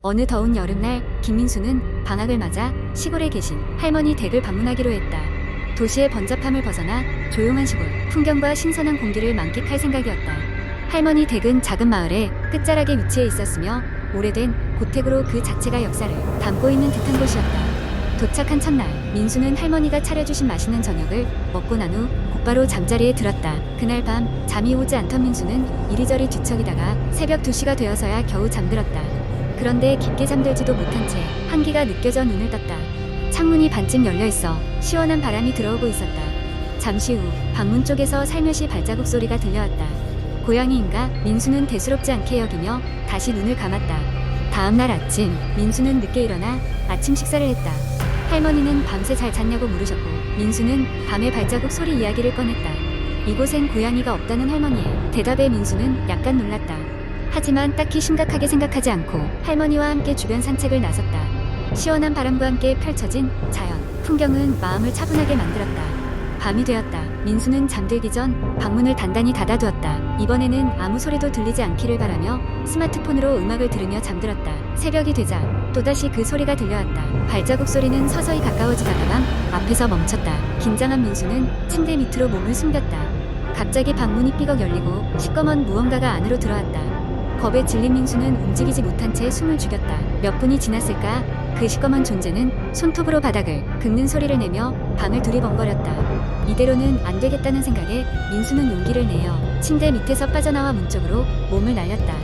어느 더운 여름날 김민수는 방학을 맞아 시골에 계신 할머니 댁을 방문하기로 했다. 도시의 번잡함을 벗어나 조용한 시골 풍경과 신선한 공기를 만끽할 생각이었다. 할머니 댁은 작은 마을의 끝자락에 위치해 있었으며 오래된 고택으로 그 자체가 역사를 담고 있는 듯한 곳이었다. 도착한 첫날 민수는 할머니가 차려주신 맛있는 저녁을 먹고 난 후 곧바로 잠자리에 들었다. 그날 밤 잠이 오지 않던 민수는 이리저리 뒤척이다가 새벽 2시가 되어서야 겨우 잠들었다. 그런데 깊게 잠들지도 못한 채 한기가 느껴져 눈을 떴다. 창문이 반쯤 열려있어 시원한 바람이 들어오고 있었다. 잠시 후 방문 쪽에서 살며시 발자국 소리가 들려왔다. 고양이인가? 민수는 대수롭지 않게 여기며 다시 눈을 감았다. 다음날 아침 민수는 늦게 일어나 아침 식사를 했다. 할머니는 밤새 잘 잤냐고 물으셨고 민수는 밤의 발자국 소리 이야기를 꺼냈다. 이곳엔 고양이가 없다는 할머니의 대답에 민수는 약간 놀랐다. 하지만 딱히 심각하게 생각하지 않고 할머니와 함께 주변 산책을 나섰다. 시원한 바람과 함께 펼쳐진 자연, 풍경은 마음을 차분하게 만들었다. 밤이 되었다. 민수는 잠들기 전 방문을 단단히 닫아두었다. 이번에는 아무 소리도 들리지 않기를 바라며 스마트폰으로 음악을 들으며 잠들었다. 새벽이 되자 또다시 그 소리가 들려왔다. 발자국 소리는 서서히 가까워지다가 앞에서 멈췄다. 긴장한 민수는 침대 밑으로 몸을 숨겼다. 갑자기 방문이 삐걱 열리고 시꺼먼 무언가가 안으로 들어왔다. 겁에 질린 민수는 움직이지 못한 채 숨을 죽였다. 몇 분이 지났을까? 그 시꺼먼 존재는 손톱으로 바닥을 긁는 소리를 내며 방을 두리번거렸다. 이대로는 안 되겠다는 생각에 민수는 용기를 내어 침대 밑에서 빠져나와 문 쪽으로 몸을 날렸다.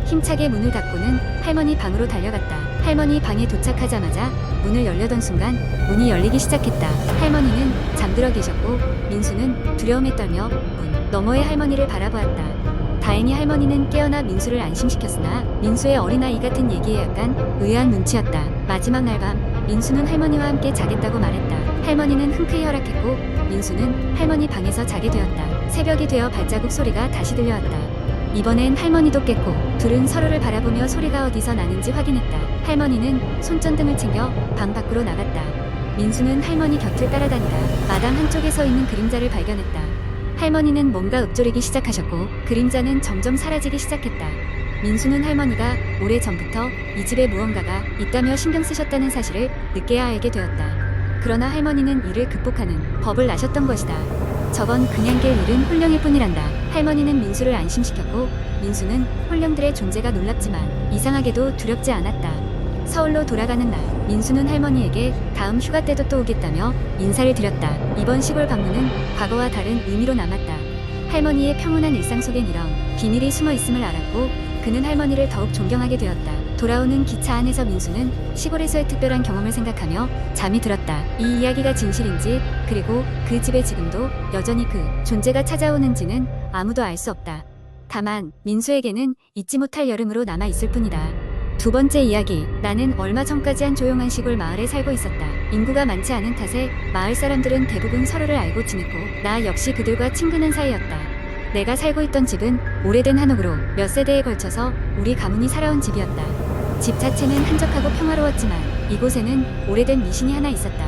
힘차게 문을 닫고는 할머니 방으로 달려갔다. 할머니 방에 도착하자마자 문을 열려던 순간 문이 열리기 시작했다. 할머니는 잠들어 계셨고 민수는 두려움에 떨며 문 너머의 할머니를 바라보았다. 다행히 할머니는 깨어나 민수를 안심시켰으나 민수의 어린아이 같은 얘기에 약간 의아한 눈치였다. 마지막 날 밤 민수는 할머니와 함께 자겠다고 말했다. 할머니는 흔쾌히 허락했고 민수는 할머니 방에서 자게 되었다. 새벽이 되어 발자국 소리가 다시 들려왔다. 이번엔 할머니도 깼고 둘은 서로를 바라보며 소리가 어디서 나는지 확인했다. 할머니는 손전등을 챙겨 방 밖으로 나갔다. 민수는 할머니 곁을 따라다니다 마당 한쪽에 서 있는 그림자를 발견했다. 할머니는 뭔가 읊조리기 시작하셨고 그림자는 점점 사라지기 시작했다. 민수는 할머니가 오래전부터 이 집에 무언가가 있다며 신경 쓰셨다는 사실을 늦게야 알게 되었다. 그러나 할머니는 이를 극복하는 법을 아셨던 것이다. 저건 그냥 길 잃은 혼령일 뿐이란다. 할머니는 민수를 안심시켰고 민수는 혼령들의 존재가 놀랍지만 이상하게도 두렵지 않았다. 서울로 돌아가는 날 민수는 할머니에게 다음 휴가 때도 또 오겠다며 인사를 드렸다. 이번 시골 방문은 과거와 다른 의미로 남았다. 할머니의 평온한 일상 속엔 이런 비밀이 숨어 있음을 알았고 그는 할머니를 더욱 존경하게 되었다. 돌아오는 기차 안에서 민수는 시골에서의 특별한 경험을 생각하며 잠이 들었다. 이 이야기가 진실인지 그리고 그 집에 지금도 여전히 그 존재가 찾아오는지는 아무도 알 수 없다. 다만 민수에게는 잊지 못할 여름으로 남아있을 뿐이다. 두 번째 이야기. 나는 얼마 전까지 한 조용한 시골 마을에 살고 있었다. 인구가 많지 않은 탓에 마을 사람들은 대부분 서로를 알고 지냈고 나 역시 그들과 친근한 사이였다. 내가 살고 있던 집은 오래된 한옥으로 몇 세대에 걸쳐서 우리 가문이 살아온 집이었다. 집 자체는 한적하고 평화로웠지만 이곳에는 오래된 미신이 하나 있었다.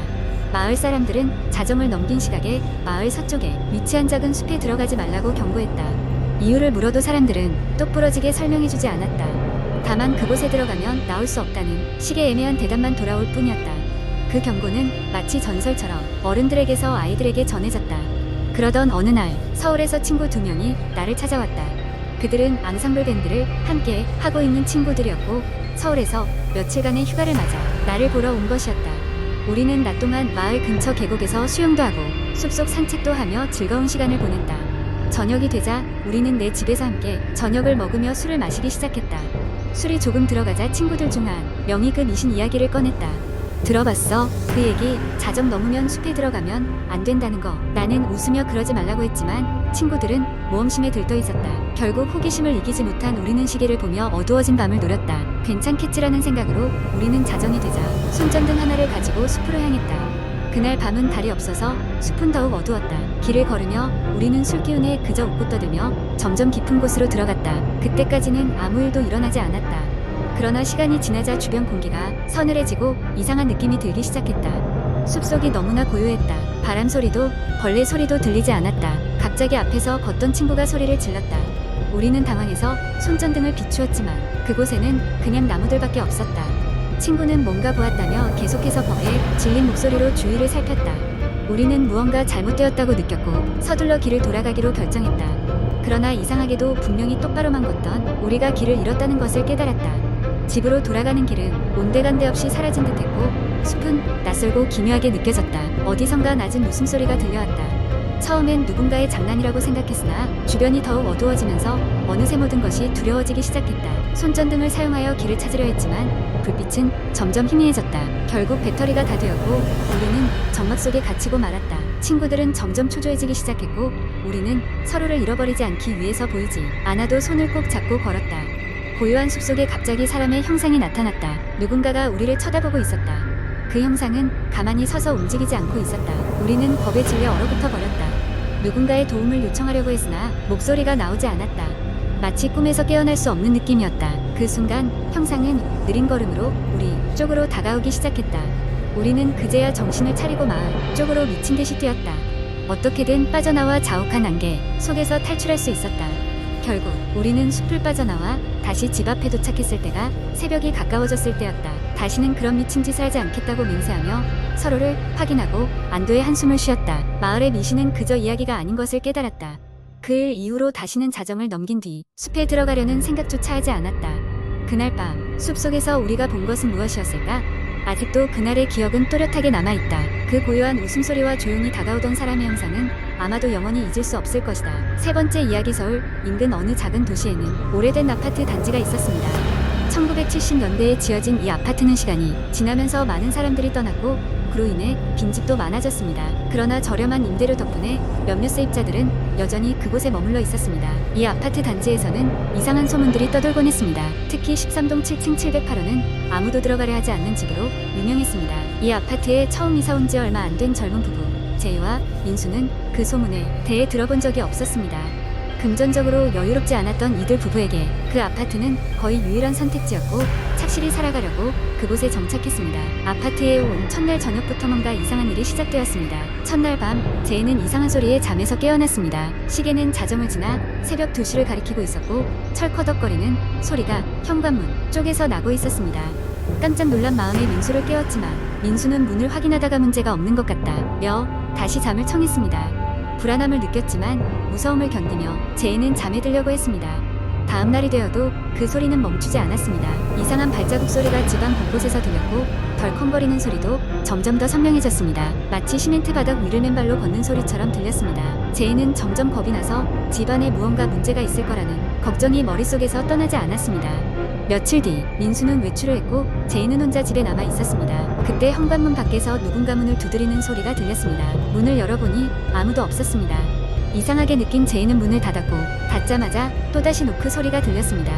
마을 사람들은 자정을 넘긴 시각에 마을 서쪽에 위치한 작은 숲에 들어가지 말라고 경고했다. 이유를 물어도 사람들은 똑부러지게 설명해주지 않았다. 다만 그곳에 들어가면 나올 수 없다는 식의 애매한 대답만 돌아올 뿐이었다. 그 경고는 마치 전설처럼 어른들에게서 아이들에게 전해졌다. 그러던 어느 날 서울에서 친구 2명이 나를 찾아왔다. 그들은 앙상블 밴드를 함께 하고 있는 친구들이었고 서울에서 며칠간의 휴가를 맞아 나를 보러 온 것이었다. 우리는 낮 동안 마을 근처 계곡에서 수영도 하고 숲속 산책도 하며 즐거운 시간을 보냈다. 저녁이 되자 우리는 내 집에서 함께 저녁을 먹으며 술을 마시기 시작했다. 술이 조금 들어가자 친구들 중 한 명이 그 미신 이야기를 꺼냈다. 들어봤어? 그 얘기 자정 넘으면 숲에 들어가면 안 된다는 거. 나는 웃으며 그러지 말라고 했지만 친구들은 모험심에 들떠 있었다. 결국 호기심을 이기지 못한 우리는 시계를 보며 어두워진 밤을 노렸다. 괜찮겠지라는 생각으로 우리는 자정이 되자 손전등 하나를 가지고 숲으로 향했다. 그날 밤은 달이 없어서 숲은 더욱 어두웠다. 길을 걸으며 우리는 술기운에 그저 웃고 떠들며 점점 깊은 곳으로 들어갔다. 그때까지는 아무 일도 일어나지 않았다. 그러나 시간이 지나자 주변 공기가 서늘해지고 이상한 느낌이 들기 시작했다. 숲속이 너무나 고요했다. 바람 소리도 벌레 소리도 들리지 않았다. 갑자기 앞에서 걷던 친구가 소리를 질렀다. 우리는 당황해서 손전등을 비추었지만 그곳에는 그냥 나무들밖에 없었다. 친구는 뭔가 보았다며 계속해서 벅에 질린 목소리로 주위를 살폈다. 우리는 무언가 잘못되었다고 느꼈고 서둘러 길을 돌아가기로 결정했다. 그러나 이상하게도 분명히 똑바로만 걷던 우리가 길을 잃었다는 것을 깨달았다. 집으로 돌아가는 길은 온데간데 없이 사라진 듯했고 숲은 낯설고 기묘하게 느껴졌다. 어디선가 낮은 웃음소리가 들려왔다. 처음엔 누군가의 장난이라고 생각했으나 주변이 더욱 어두워지면서 어느새 모든 것이 두려워지기 시작했다. 손전등을 사용하여 길을 찾으려 했지만 불빛은 점점 희미해졌다. 결국 배터리가 다 되었고 우리는 정막 속에 갇히고 말았다. 친구들은 점점 초조해지기 시작했고 우리는 서로를 잃어버리지 않기 위해서 보이지 않아도 손을 꼭 잡고 걸었다. 고요한 숲속에 갑자기 사람의 형상이 나타났다. 누군가가 우리를 쳐다보고 있었다. 그 형상은 가만히 서서 움직이지 않고 있었다. 우리는 겁에 질려 얼어붙어 버렸다. 누군가의 도움을 요청하려고 했으나 목소리가 나오지 않았다. 마치 꿈에서 깨어날 수 없는 느낌이었다. 그 순간 형상은 느린 걸음으로 우리 쪽으로 다가오기 시작했다. 우리는 그제야 정신을 차리고 마을 쪽으로 미친 듯이 뛰었다. 어떻게든 빠져나와 자욱한 안개 속에서 탈출할 수 있었다. 결국 우리는 숲을 빠져나와 다시 집 앞에 도착했을 때가 새벽이 가까워졌을 때였다. 다시는 그런 미친 짓을 하지 않겠다고 맹세하며 서로를 확인하고 안도의 한숨을 쉬었다. 마을의 미신은 그저 이야기가 아닌 것을 깨달았다. 그 일 이후로 다시는 자정을 넘긴 뒤 숲에 들어가려는 생각조차 하지 않았다. 그날 밤 숲속에서 우리가 본 것은 무엇이었을까? 아직도 그날의 기억은 또렷하게 남아있다. 그 고요한 웃음소리와 조용히 다가오던 사람의 형상은 아마도 영원히 잊을 수 없을 것이다. 세 번째 이야기. 서울 인근 어느 작은 도시에는 오래된 아파트 단지가 있었습니다. 1970년대에 지어진 이 아파트는 시간이 지나면서 많은 사람들이 떠났고 그로 인해 빈집도 많아졌습니다. 그러나 저렴한 임대료 덕분에 몇몇 세입자들은 여전히 그곳에 머물러 있었습니다. 이 아파트 단지에서는 이상한 소문들이 떠돌곤 했습니다. 특히 13동 7층 708호는 아무도 들어가려 하지 않는 집으로 유명했습니다. 이 아파트에 처음 이사 온 지 얼마 안 된 젊은 부부 제이와 민수는 그 소문에 대해 들어본 적이 없었습니다. 금전적으로 여유롭지 않았던 이들 부부에게 그 아파트는 거의 유일한 선택지였고 착실히 살아가려고 그곳에 정착했습니다. 아파트에 온 첫날 저녁부터 뭔가 이상한 일이 시작되었습니다. 첫날 밤 제이는 이상한 소리에 잠에서 깨어났습니다. 시계는 자정을 지나 새벽 2시를 가리키고 있었고 철커덕거리는 소리가 현관문 쪽에서 나고 있었습니다. 깜짝 놀란 마음에 민수를 깨웠지만 민수는 문을 확인하다가 문제가 없는 것 같다며 다시 잠을 청했습니다. 불안함을 느꼈지만 무서움을 견디며 제이는 잠에 들려고 했습니다. 다음 날이 되어도 그 소리는 멈추지 않았습니다. 이상한 발자국 소리가 집안 곳곳에서 들렸고 덜컹거리는 소리도 점점 더 선명해졌습니다. 마치 시멘트 바닥 위를 맨발로 걷는 소리처럼 들렸습니다. 제이는 점점 겁이 나서 집안에 무언가 문제가 있을 거라는 걱정이 머릿속에서 떠나지 않았습니다. 며칠 뒤 민수는 외출을 했고 제이는 혼자 집에 남아 있었습니다. 그때 현관문 밖에서 누군가 문을 두드리는 소리가 들렸습니다. 문을 열어보니 아무도 없었습니다. 이상하게 느낀 제이는 문을 닫았고 닫자마자 또다시 노크 소리가 들렸습니다.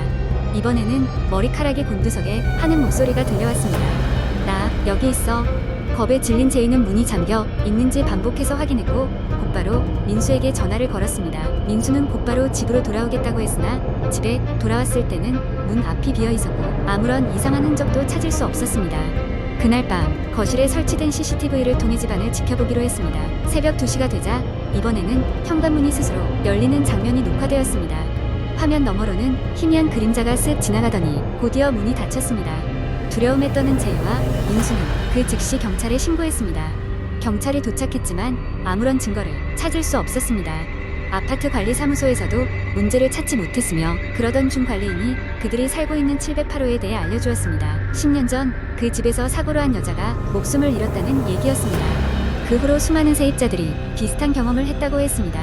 이번에는 머리카락이 곤두서게 하는 목소리가 들려왔습니다. 나 여기 있어. 겁에 질린 제이는 문이 잠겨 있는지 반복해서 확인했고 곧바로 민수에게 전화를 걸었습니다. 민수는 곧바로 집으로 돌아오겠다고 했으나 집에 돌아왔을 때는 문 앞이 비어 있었고 아무런 이상한 흔적도 찾을 수 없었습니다. 그날 밤 거실에 설치된 CCTV를 통해 집안을 지켜보기로 했습니다. 새벽 2시가 되자 이번에는 현관문이 스스로 열리는 장면이 녹화되었습니다. 화면 너머로는 희미한 그림자가 쓱 지나가더니 곧이어 문이 닫혔습니다. 두려움에 떠는 제이와 민수는 그 즉시 경찰에 신고했습니다. 경찰이 도착했지만 아무런 증거를 찾을 수 없었습니다. 아파트 관리사무소에서도 문제를 찾지 못했으며 그러던 중 관리인이 그들이 살고 있는 708호에 대해 알려주었습니다. 10년 전 그 집에서 사고로 한 여자가 목숨을 잃었다는 얘기였습니다. 그 후로 수많은 세입자들이 비슷한 경험을 했다고 했습니다.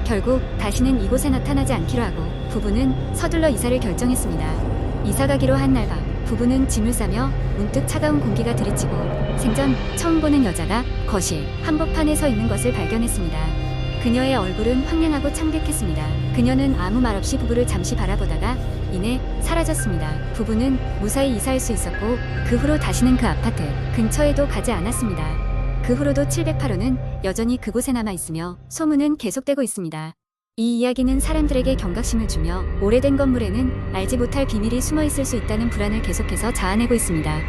결국 다시는 이곳에 나타나지 않기로 하고 부부는 서둘러 이사를 결정했습니다. 이사 가기로 한 날 밤 부부는 짐을 싸며 문득 차가운 공기가 들이치고 생전 처음 보는 여자가 거실 한복판에 서 있는 것을 발견했습니다. 그녀의 얼굴은 황량하고 창백했습니다. 그녀는 아무 말 없이 부부를 잠시 바라보다가 이내 사라졌습니다. 부부는 무사히 이사할 수 있었고 그 후로 다시는 그 아파트 근처에도 가지 않았습니다. 그 후로도 708호는 여전히 그곳에 남아 있으며 소문은 계속되고 있습니다. 이 이야기는 사람들에게 경각심을 주며 오래된 건물에는 알지 못할 비밀이 숨어 있을 수 있다는 불안을 계속해서 자아내고 있습니다.